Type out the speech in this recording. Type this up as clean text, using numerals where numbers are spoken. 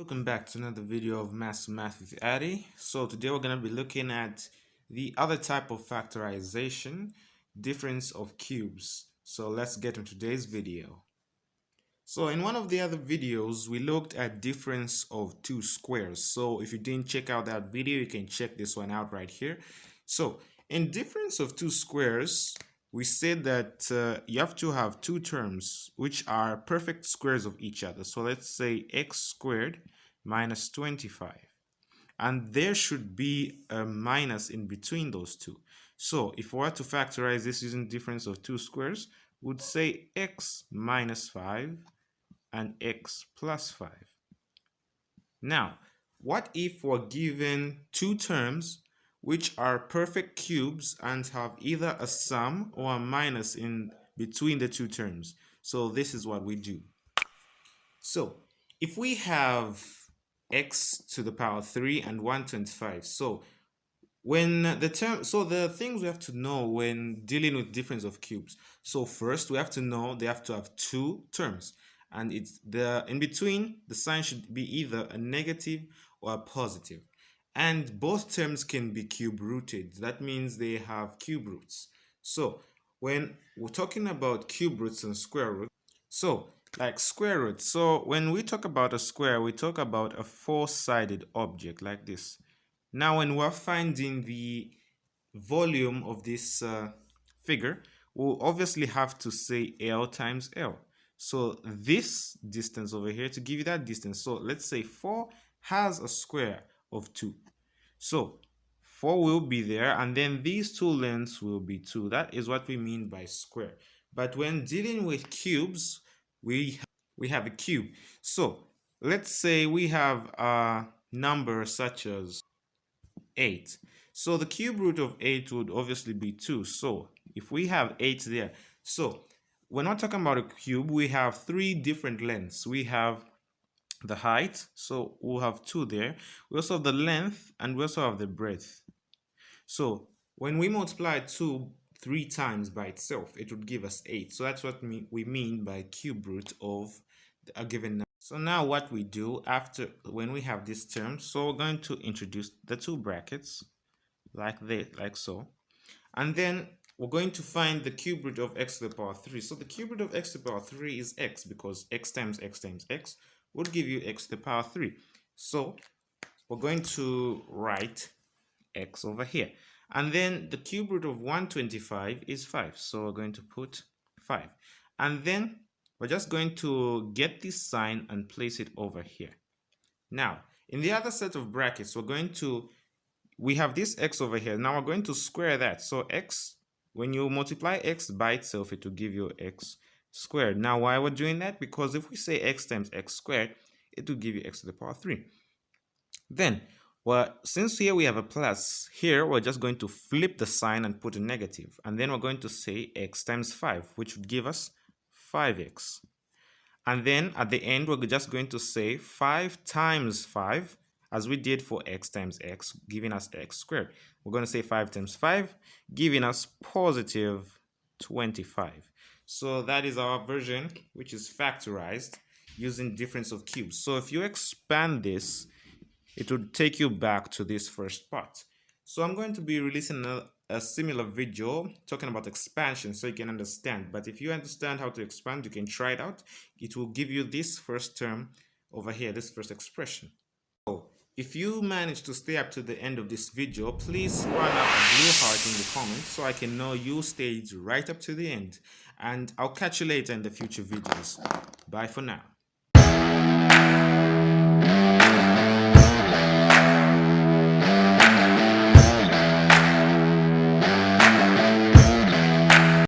Welcome back to another video of Math with Addy. So today we're going to be looking at the other type of factorization, difference of cubes. So let's get into today's video. So in one of the other videos, we looked at difference of two squares. So if you didn't check out that video, you can check this one out right here. So in difference of two squares, we said that you have to have two terms which are perfect squares of each other. So let's say x squared minus 25. And there should be a minus in between those two. So if we were to factorize this using difference of two squares, we'd say x minus 5 and x plus 5. Now, what if we're given two terms which are perfect cubes and have either a sum or a minus in between the two terms? So this is what we do. So if we have x to the power 3 and 125, so the things we have to know when dealing with difference of cubes. So first we have to know they have to have two terms, and it's in between the sign should be either a negative or a positive, and both terms can be cube rooted. That means they have cube roots. So when we're talking about cube roots and square roots, so like square root, so when we talk about a square, we talk about a four-sided object like this. Now when we're finding the volume of this figure, we'll obviously have to say L times L. So this distance over here to give you that distance. So let's say 4 has a square of 2. So 4 will be there, and then these two lengths will be 2. That is what we mean by square. But when dealing with cubes, we have a cube. So let's say we have a number such as 8. So the cube root of 8 would obviously be 2. So if we have 8 there, so we're not talking about a cube, we have three different lengths. We have the height, so we'll have 2 there. We also have the length, and we also have the breadth. So when we multiply 2 3 times by itself, it would give us 8. So that's what we mean by cube root of a given number. So now what we do after when we have this term, so we're going to introduce the two brackets like this, like so. And then we're going to find the cube root of x to the power 3. So the cube root of x to the power 3 is x, because x times x times x would give you x to the power 3. So we're going to write x over here. And then the cube root of 125 is 5. So we're going to put 5. And then we're just going to get this sign and place it over here. Now, in the other set of brackets, we have this x over here. Now we're going to square that. So x, when you multiply x by itself, it will give you x squared. Now, why we're doing that? Because if we say x times x squared, it will give you x to the power 3. Then, well, since here we have a plus, here we're just going to flip the sign and put a negative. And then we're going to say x times 5, which would give us 5x. And then at the end, we're just going to say 5 times 5, as we did for x times x, giving us x squared. We're going to say 5 times 5, giving us positive 25. So that is our version, which is factorized using difference of cubes. So if you expand this, it would take you back to this first part. So I'm going to be releasing a similar video talking about expansion so you can understand. But if you understand how to expand, you can try it out. It will give you this first term over here, this first expression. So if you manage to stay up to the end of this video, please spawn up a blue heart in the comments so I can know you stayed right up to the end. And I'll catch you later in the future videos. Bye for now.